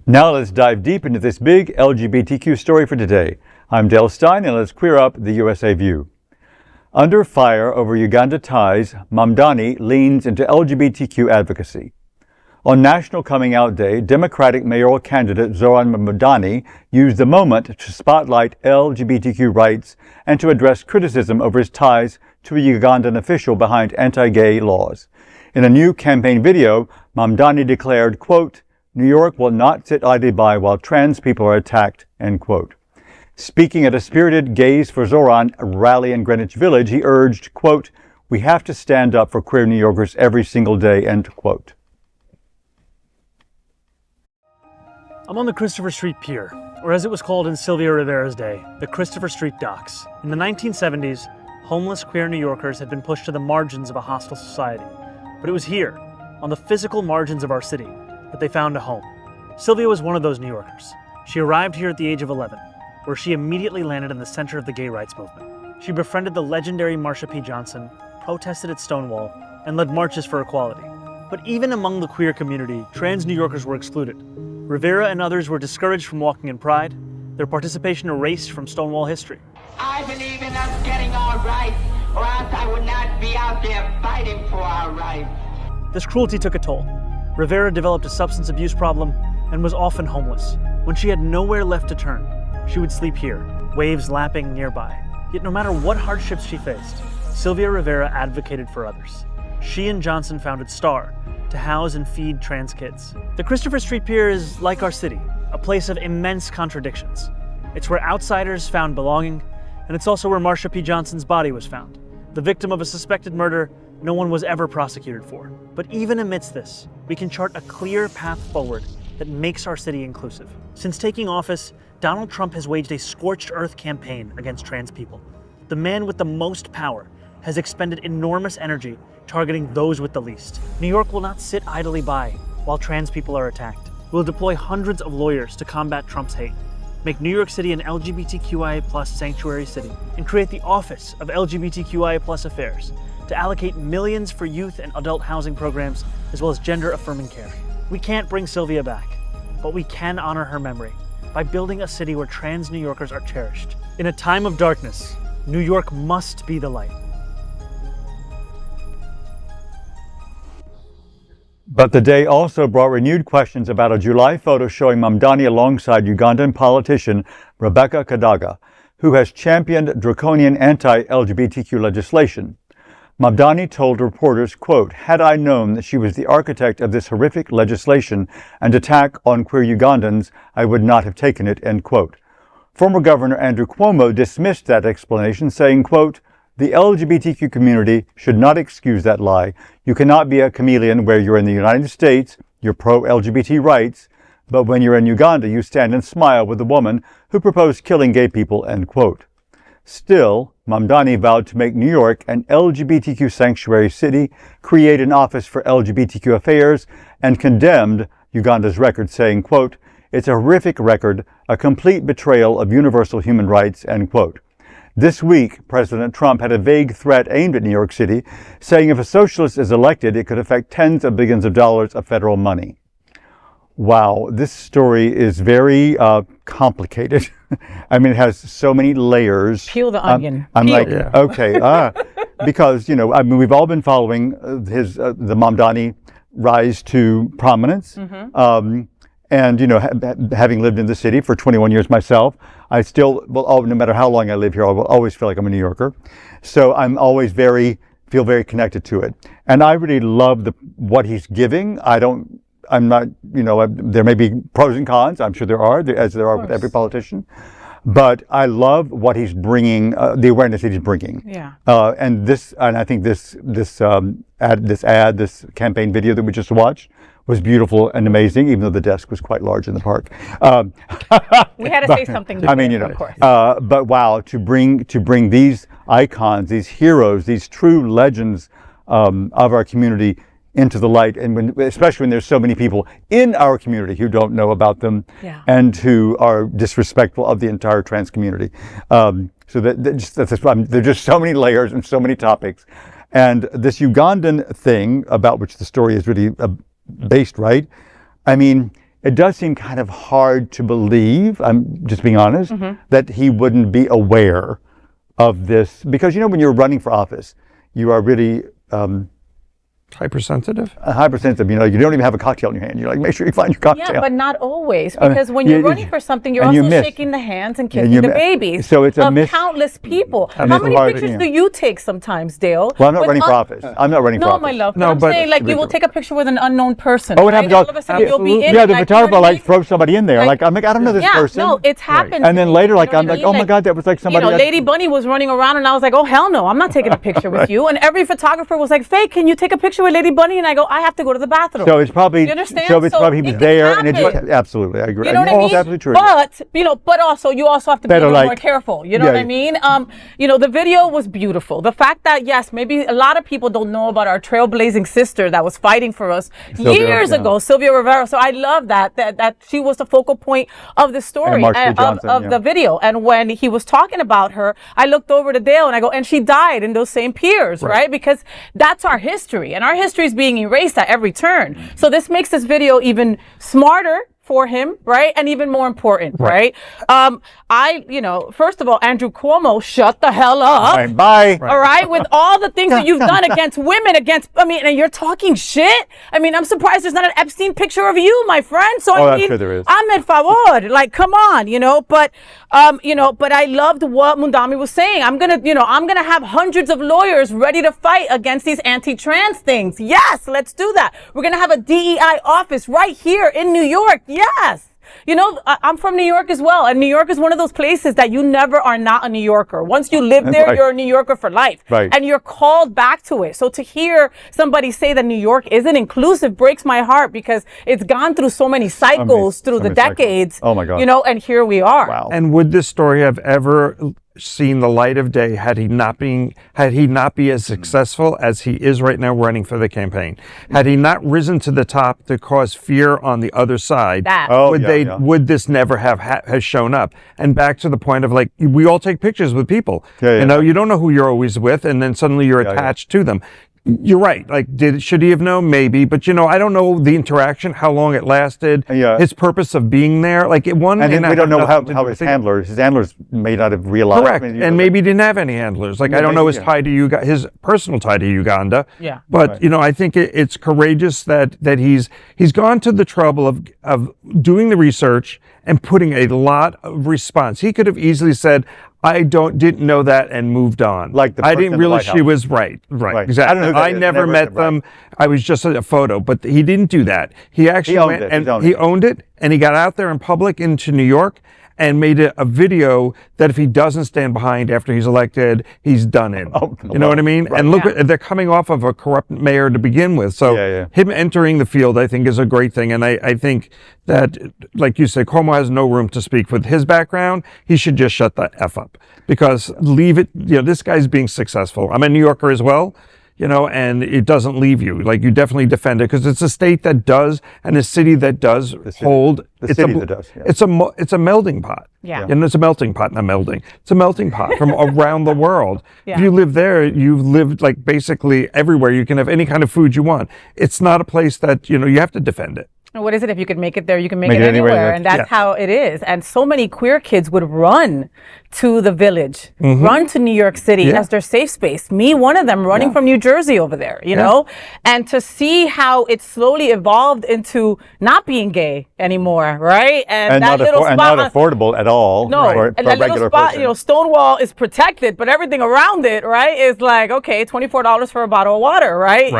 Now let's dive deep into this big LGBTQ story for today. I'm Dale Stein, and let's queer up the USA View. Under fire over Uganda ties, Mamdani leans into LGBTQ advocacy. On National Coming Out Day, Democratic mayoral candidate Zohran Mamdani used the moment to spotlight LGBTQ rights and to address criticism over his ties to a Ugandan official behind anti-gay laws. In a new campaign video, Mamdani declared, quote, "New York will not sit idly by while trans people are attacked," end quote. Speaking at a spirited Gays for Zohran rally in Greenwich Village, he urged, quote, "We have to stand up for queer New Yorkers every single day," end quote. I'm on the Christopher Street Pier, or as it was called in Sylvia Rivera's day, the Christopher Street Docks. In the 1970s, homeless queer New Yorkers had been pushed to the margins of a hostile society. But it was here, on the physical margins of our city, that they found a home. Sylvia was one of those New Yorkers. She arrived here at the age of 11, where she immediately landed in the center of the gay rights movement. She befriended the legendary Marsha P. Johnson, protested at Stonewall, and led marches for equality. But even among the queer community, trans New Yorkers were excluded. Rivera and others were discouraged from walking in pride, their participation erased from Stonewall history. I believe in us getting our rights, or else I would not be out there fighting for our rights. This cruelty took a toll. Rivera developed a substance abuse problem and was often homeless. When she had nowhere left to turn, she would sleep here, waves lapping nearby. Yet no matter what hardships she faced, Sylvia Rivera advocated for others. She and Johnson founded STAR to house and feed trans kids. The Christopher Street Pier is like our city, a place of immense contradictions. It's where outsiders found belonging, and it's also where Marsha P. Johnson's body was found. The victim of a suspected murder no one was ever prosecuted for. But even amidst this, we can chart a clear path forward that makes our city inclusive. Since taking office, Donald Trump has waged a scorched earth campaign against trans people. The man with the most power has expended enormous energy targeting those with the least. New York will not sit idly by while trans people are attacked. We'll deploy hundreds of lawyers to combat Trump's hate, make New York City an LGBTQIA+ sanctuary city, and create the Office of LGBTQIA+ Affairs to allocate millions for youth and adult housing programs, as well as gender-affirming care. We can't bring Sylvia back, but we can honor her memory by building a city where trans New Yorkers are cherished. In a time of darkness, New York must be the light. But the day also brought renewed questions about a July photo showing Mamdani alongside Ugandan politician Rebecca Kadaga, who has championed draconian anti-LGBTQ legislation. Mamdani told reporters, quote, "Had I known that she was the architect of this horrific legislation and attack on queer Ugandans, I would not have taken it," end quote. Former Governor Andrew Cuomo dismissed that explanation, saying, quote, "The LGBTQ community should not excuse that lie. You cannot be a chameleon where you're in the United States, you're pro-LGBT rights, but when you're in Uganda, you stand and smile with the woman who proposed killing gay people," end quote. Still, Mamdani vowed to make New York an LGBTQ sanctuary city, create an office for LGBTQ affairs, and condemned Uganda's record, saying, quote, "It's a horrific record, a complete betrayal of universal human rights," end quote. This week, President Trump had a vague threat aimed at New York City, saying if a socialist is elected, it could affect tens of billions of dollars of federal money. Wow, this story is very complicated. I mean, it has so many layers. Peel the onion. I'm Peel. like, okay, because, you know, I mean, we've all been following the Mamdani rise to prominence. And, you know, having lived in the city for 21 years myself, I still, well, no matter how long I live here, I will always feel like I'm a New Yorker. So I'm always feel very connected to it. And I really love what he's giving. I'm not, you know, there may be pros and cons. I'm sure there are, as there are with every politician. But I love what he's bringing, the awareness that he's bringing. Yeah. And I think this campaign video that we just watched was beautiful and amazing, even though the desk was quite large in the park. We had to say something. I mean, you know, of course. but wow, to bring these icons, these heroes, these true legends of our community into the light, and especially when there's so many people in our community who don't know about them, and who are disrespectful of the entire trans community. So there are just so many layers and so many topics. And this Ugandan thing, about which the story is really based, right? I mean, it does seem kind of hard to believe, I'm just being honest, that he wouldn't be aware of this. Because, when you're running for office, you are really hypersensitive. Hypersensitive. You don't even have a cocktail in your hand. You're like, make sure you find your cocktail. Yeah, but not always, because when you're running for something, you're also shaking the hands and kissing the babies so it's of countless people. How many pictures do you take sometimes, Dale? Well, I'm not running for office. I'm not running for office. No, my love. No, but I'm saying, like, you will take a picture with an unknown person. Oh, it happens all of a sudden, you'll be in the like, photographer like throws somebody in there. Like, I'm like, I don't know this person. No, it's happened. And then later, like, I'm like, oh my God, that was like somebody. Lady Bunny was running around, and I was like, oh hell no, I'm not taking a picture with you. And every photographer was like, Faye, can you take a picture with Lady Bunny? And I go, I have to go to the bathroom. So it's probably, you understand? So it's probably he was there, and absolutely, I agree. You know what I mean? It's absolutely true. But also you also have to be a little more careful. You know what I mean? The video was beautiful. The fact that yes, maybe a lot of people don't know about our trailblazing sister that was fighting for us years ago, Sylvia Rivera. So I love that she was the focal point of the story of the video. And when he was talking about her, I looked over to Dale and I go, and she died in those same piers, right? Because that's our history, and our history is being erased at every turn. So this makes this video even smarter for him, right? And even more important, right? First of all, Andrew Cuomo, shut the hell up. Right, bye. All right? With all the things that you've done against women, and you're talking shit. I'm surprised there's not an Epstein picture of you, my friend. So I'm sure there is. Ahmed Fawad, like, come on, but I loved what Mamdani was saying. I'm gonna have hundreds of lawyers ready to fight against these anti-trans things. Yes, let's do that. We're gonna have a DEI office right here in New York. Yes. I'm from New York as well, and New York is one of those places that you never are not a New Yorker. Once you live there, you're a New Yorker for life, and you're called back to it. So to hear somebody say that New York isn't inclusive breaks my heart, because it's gone through so many cycles through the decades. Oh my God! And here we are. Wow. And would this story have ever seen the light of day had he not been as successful as he is right now running for the campaign? Had he not risen to the top to cause fear on the other side, would this never have shown up? And back to the point of, like, we all take pictures with people. You don't know who you're always with, and then suddenly you're attached to them. You're right. Like, should he have known? Maybe. But, I don't know the interaction, how long it lasted, his purpose of being there. Like, we don't know how his handlers may not have realized. Correct. And maybe he didn't have any handlers. Like, I don't know his tie to his personal tie to Uganda. Yeah. But, I think it's courageous that he's gone to the trouble of doing the research and putting a lot of response. He could have easily said, I didn't know that, and moved on. Like the I didn't realize she was right. Exactly. I never met them. I was just a photo, but he didn't do that. He actually owned it, and he got out there in public into New York and made a video that if he doesn't stand behind after he's elected, he's done it. You know what I mean? Right. And look, they're coming off of a corrupt mayor to begin with. So him entering the field, I think, is a great thing. And I think that, like you said, Cuomo has no room to speak. With his background, he should just shut the F up, because leave it. This guy's being successful. I'm a New Yorker as well. And it doesn't leave you. Like, you definitely defend it, because it's a state that does, and a city that does hold. It's a melding pot. Yeah. And it's a melting pot, not melding. It's a melting pot from around the world. Yeah. If you live there, you've lived, like, basically everywhere. You can have any kind of food you want. It's not a place that, you have to defend it. And what is it? If you could make it there, you can make it anywhere. And that's how it is. And so many queer kids would run to the Village, run to New York City as their safe space. Me, one of them, running from New Jersey over there, you know? And to see how it slowly evolved into not being gay anymore, right? And that little spot, and not affordable at all. No, and that little spot, Stonewall is protected, but everything around it, right, is like, okay, $24 for a bottle of water, right?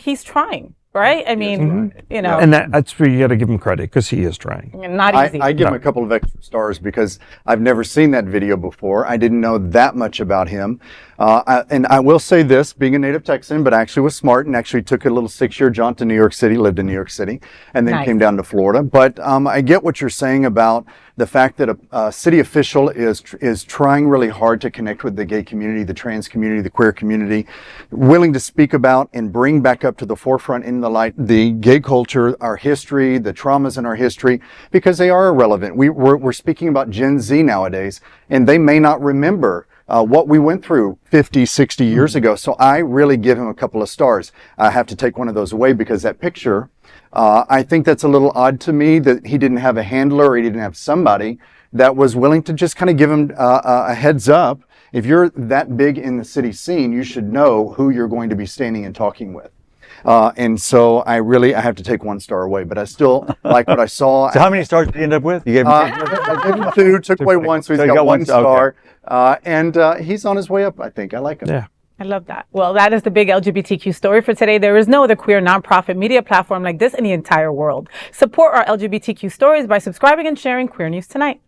He's trying. Right? I mean, And that's where you got to give him credit, because he is trying. Not easy. I give him a couple of extra stars because I've never seen that video before. I didn't know that much about him. And I will say this, being a native Texan, but actually was smart and actually took a little 6-year jaunt to New York City, lived in New York City, and then came down to Florida. But I get what you're saying about the fact that a city official is trying really hard to connect with the gay community, the trans community, the queer community, willing to speak about and bring back up to the forefront in the light the gay culture, our history, the traumas in our history, because they are irrelevant. We're speaking about Gen Z nowadays, and they may not remember what we went through 50, 60 years ago. So I really give him a couple of stars. I have to take one of those away, because that picture I think that's a little odd to me that he didn't have a handler or he didn't have somebody that was willing to just kind of give him a heads up. If you're that big in the city scene, you should know who you're going to be standing and talking with. And so I have to take 1 star away, but I still like what I saw. So how many stars did you end up with? You gave him I gave him 2, took away 1, so he's got 1 star. Okay. And he's on his way up, I think. I like him. Yeah. I love that. Well, that is the big LGBTQ story for today. There is no other queer nonprofit media platform like this in the entire world. Support our LGBTQ stories by subscribing and sharing Queer News Tonight.